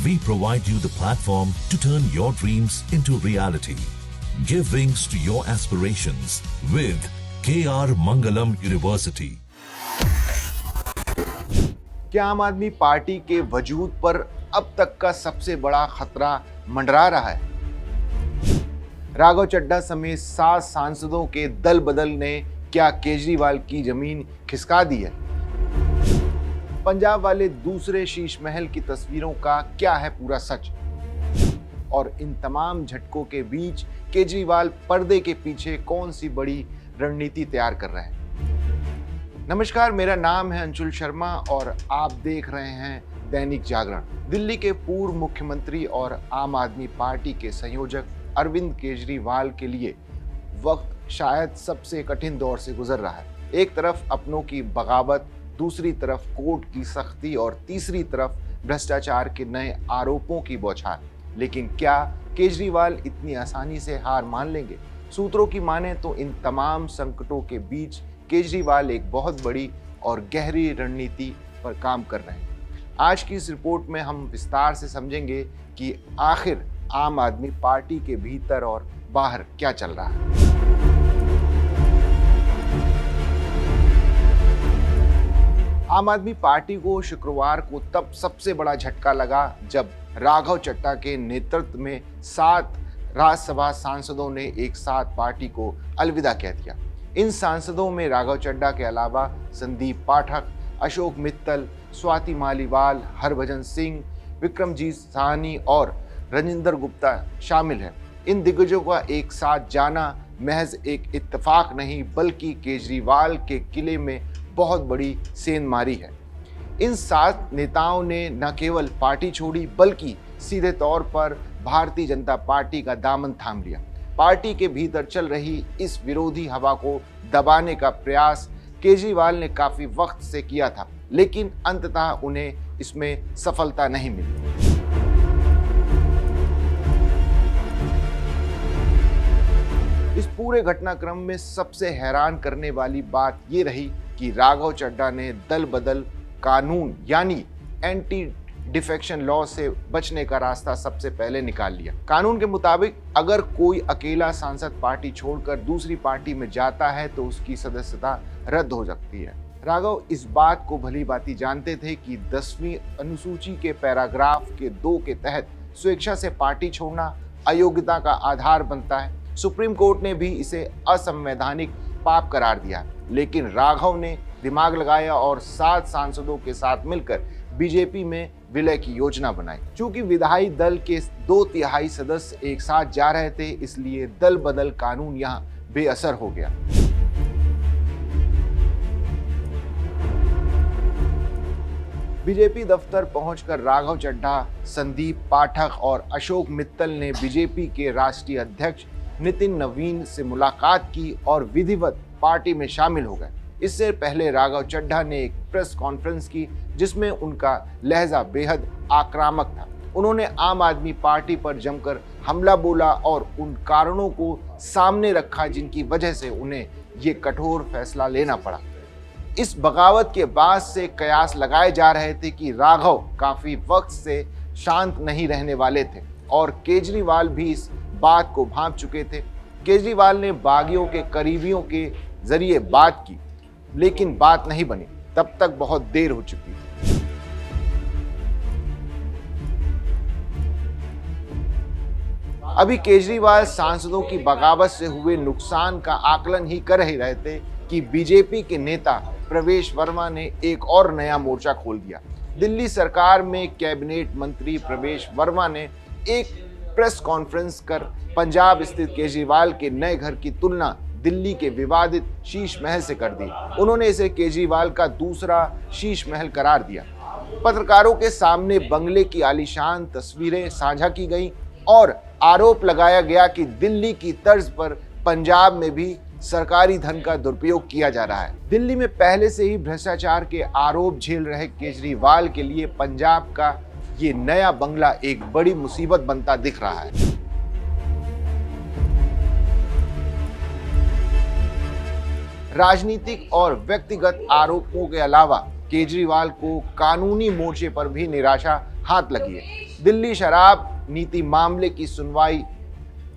we provide you the platform to turn your dreams into reality. Give wings to your aspirations with KR Mangalam University. क्या आम आदमी party के वजूद पर अब तक का सबसे बड़ा खतरा मंडरा रहा है? राघव चड्ढा समेत 7 सांसदों के दल बदल ने क्या केजरीवाल की जमीन खिसका दी है? पंजाब वाले दूसरे शीश महल की तस्वीरों का क्या है पूरा सच? और इन तमाम झटकों के बीच केजरीवाल पर्दे के पीछे कौन सी बड़ी रणनीति तैयार कर रहे हैं? नमस्कार, मेरा नाम है अंशुल शर्मा और आप देख रहे हैं दैनिक जागरण। दिल्ली के पूर्व मुख्यमंत्री और आम आदमी पार्टी के संयोजक अरविंद केजरीवाल के लिए वक्त शायद सबसे कठिन दौर से गुजर रहा है। एक तरफ अपनों की बगावत, दूसरी तरफ कोर्ट की सख्ती और तीसरी तरफ भ्रष्टाचार के नए आरोपों की बौछार। लेकिन क्या केजरीवाल इतनी आसानी से हार मान लेंगे? सूत्रों की माने तो इन तमाम संकटों के बीच केजरीवाल एक बहुत बड़ी और गहरी रणनीति पर काम कर रहे हैं। आज की इस रिपोर्ट में हम विस्तार से समझेंगे कि आखिर आम आदमी पार्टी के भीतर और बाहर क्या चल रहा है। आम आदमी पार्टी को शुक्रवार को तब सबसे बड़ा झटका लगा जब राघव चड्ढा के नेतृत्व में 7 राज्यसभा सांसदों ने एक साथ पार्टी को अलविदा कह दिया। इन सांसदों में राघव चड्ढा के अलावा संदीप पाठक, अशोक मित्तल, स्वाति मालीवाल, हरभजन सिंह, विक्रमजीत साहनी और रजिंदर गुप्ता शामिल हैं। इन दिग्गजों का एक साथ जाना महज एक इत्तेफाक नहीं बल्कि केजरीवाल के किले में बहुत बड़ी सेंधमारी है। इन 7 नेताओं ने न केवल पार्टी छोड़ी बल्कि सीधे तौर पर भारतीय जनता पार्टी का दामन थाम लिया। पार्टी के भीतर चल रही इस विरोधी हवा को दबाने का प्रयास केजरीवाल ने काफी वक्त से किया था, लेकिन अंततः उन्हें इसमें सफलता नहीं मिली। इस पूरे घटनाक्रम में सबसे हैरान करने वाली बात ये रही कि राघव चड्ढा ने दल बदल कानून यानी एंटी डिफेक्शन लॉ से बचने का रास्ता सबसे पहले निकाल लिया। कानून के मुताबिक अगर कोई अकेला सांसद पार्टी छोड़कर दूसरी पार्टी में जाता है तो उसकी सदस्यता रद्द हो सकती है। राघव इस बात को भली भांति जानते थे कि 10वीं अनुसूची के पैराग्राफ के 2 के तहत स्वेच्छा से पार्टी छोड़ना अयोग्यता का आधार बनता है। सुप्रीम कोर्ट ने भी इसे असंवैधानिक पाप करार दिया, लेकिन राघव ने दिमाग लगाया और 7 सांसदों के साथ मिलकर बीजेपी में विलय की योजना बनाई। चूंकि विधायी दल के 2/3 सदस्य एक साथ जा रहे थे, इसलिए दल बदल कानून यहां बेअसर हो गया। बीजेपी दफ्तर पहुंचकर राघव चड्ढा, संदीप पाठक और अशोक मित्तल ने बीजेपी के राष्ट्रीय अध्यक्ष नितिन नवीन से मुलाकात की और विधिवत पार्टी में शामिल हो गए। इससे पहले राघव चड्ढा ने एक प्रेस कॉन्फ्रेंस की जिसमें उनका लहजा बेहद आक्रामक था। उन्होंने आम आदमी पार्टी पर जमकर हमला बोला और उन कारणों को सामने रखा जिनकी वजह से उन्हें ये कठोर फैसला लेना पड़ा। इस बगावत के बाद से कयास लगाए जा रहे थे कि राघव काफी वक्त से शांत नहीं रहने वाले थे और केजरीवाल भी इस बात को भांप चुके थे। केजरीवाल ने बागियों के करीबियों के जरिए बात की, लेकिन बात नहीं बनी। तब तक बहुत देर हो चुकी थी। अभी केजरीवाल सांसदों की बगावत से हुए नुकसान का आकलन ही कर ही रहे थे कि बीजेपी के नेता प्रवेश वर्मा ने एक और नया मोर्चा खोल दिया। दिल्ली सरकार में कैबिनेट मंत्री प्रवेश वर्मा ने एक प्रेस कॉन्फ्रेंस कर पंजाब स्थित केजरीवाल के नए घर की तुलना दिल्ली के विवादित शीश महल से कर दी। उन्होंने इसे केजरीवाल का दूसरा शीश महल करार दिया। पत्रकारों के सामने बंगले की आलीशान तस्वीरें साझा की गईं और आरोप लगाया गया कि दिल्ली की तर्ज पर पंजाब में भी सरकारी धन का दुरुपयोग किया जा रहा है। दिल्ली में पहले से ही भ्रष्टाचार के आरोप झेल रहे केजरीवाल के लिए पंजाब का ये नया बंगला एक बड़ी मुसीबत बनता दिख रहा है। राजनीतिक और व्यक्तिगत आरोपों के अलावा केजरीवाल को कानूनी मोर्चे पर भी निराशा हाथ लगी है। दिल्ली शराब नीति मामले की सुनवाई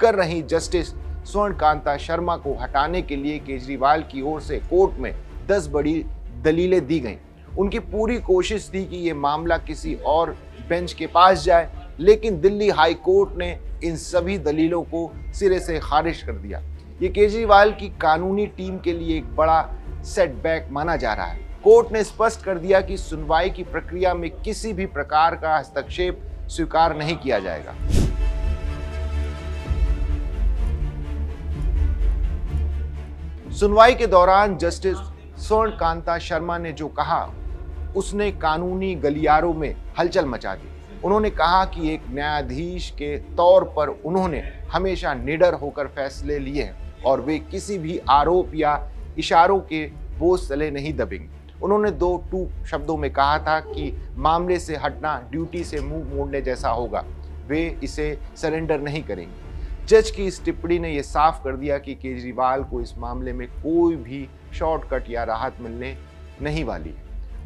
कर रही जस्टिस स्वर्णकांता शर्मा को हटाने के लिए केजरीवाल की ओर से कोर्ट में 10 बड़ी दलीलें दी गईं। उनकी पूरी कोशिश थी कि ये मामला किसी और बेंच के पास जाए, लेकिन दिल्ली हाई कोर्ट ने इन सभी दलीलों को सिरे से खारिज कर दिया। ये केजरीवाल की कानूनी टीम के लिए एक बड़ा सेटबैक माना जा रहा है। कोर्ट ने स्पष्ट कर दिया कि सुनवाई की प्रक्रिया में किसी भी प्रकार का हस्तक्षेप स्वीकार नहीं किया जाएगा। सुनवाई के दौरान जस्टिस स्वर्णकांता शर्मा ने जो कहा, उसने कानूनी गलियारों में हलचल मचा दी। उन्होंने कहा कि एक न्यायाधीश के तौर पर उन्होंने हमेशा निडर होकर फैसले लिए हैं और वे किसी भी आरोप या इशारों के बोझ तले नहीं दबेंगे। उन्होंने 2 टूक शब्दों में कहा था कि मामले से हटना ड्यूटी से मुंह मोड़ने जैसा होगा, वे इसे सरेंडर नहीं करेंगे। जज की इस टिप्पणी ने यह साफ कर दिया कि केजरीवाल को इस मामले में कोई भी शॉर्टकट या राहत मिलने नहीं वाली है।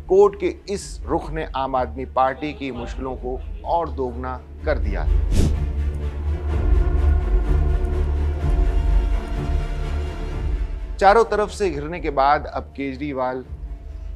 कोर्ट के इस रुख ने आम आदमी पार्टी की मुश्किलों को और दोगुना कर दिया है। चारों तरफ से घिरने के बाद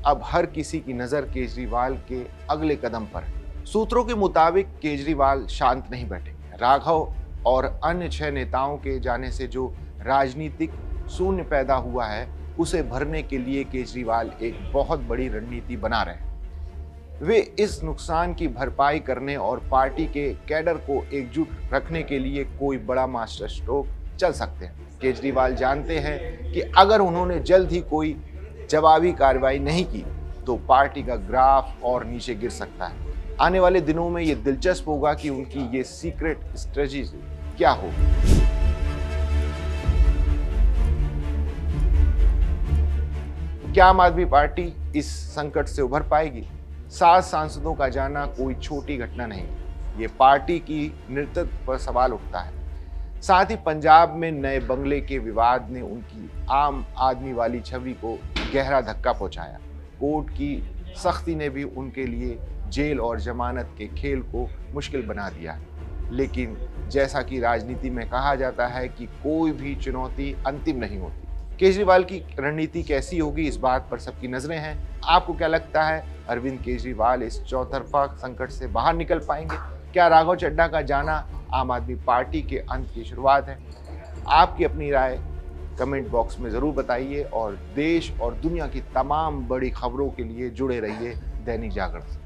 अब हर किसी की नजर केजरीवाल के अगले कदम पर है। सूत्रों के मुताबिक केजरीवाल शांत नहीं बैठेंगे। राघव और अन्य 6 नेताओं के जाने से जो राजनीतिक शून्य पैदा हुआ है, उसे भरने के लिए केजरीवाल एक बहुत बड़ी रणनीति बना रहे हैं। वे इस नुकसान की भरपाई करने और पार्टी के कैडर को एकजुट रखने के लिए कोई बड़ा मास्टर स्ट्रोक चल सकते हैं। केजरीवाल जानते हैं कि अगर उन्होंने जल्द ही कोई जवाबी कार्रवाई नहीं की तो पार्टी का ग्राफ और नीचे गिर सकता है। आने वाले दिनों में ये दिलचस्प होगा कि उनकी ये सीक्रेट स्ट्रेटजी क्या होगी। क्या आम आदमी पार्टी इस संकट से उभर पाएगी? 7 सांसदों का जाना कोई छोटी घटना नहीं, ये पार्टी की नेतृत्व पर सवाल उठता है। साथ ही पंजाब में नए बंगले के विवाद ने उनकी आम आदमी वाली छवि को गहरा धक्का पहुंचाया। कोर्ट की सख्ती ने भी उनके लिए जेल और जमानत के खेल को मुश्किल बना दिया। लेकिन जैसा कि राजनीति में कहा जाता है कि कोई भी चुनौती अंतिम नहीं होती। केजरीवाल की रणनीति कैसी होगी, इस बात पर सबकी नजरें हैं। आपको क्या लगता है, अरविंद केजरीवाल इस चौतरफा संकट से बाहर निकल पाएंगे? क्या राघव चड्ढा का जाना आम आदमी पार्टी के अंत की शुरुआत है? आपकी अपनी राय कमेंट बॉक्स में ज़रूर बताइए और देश और दुनिया की तमाम बड़ी खबरों के लिए जुड़े रहिए दैनिक जागरण से।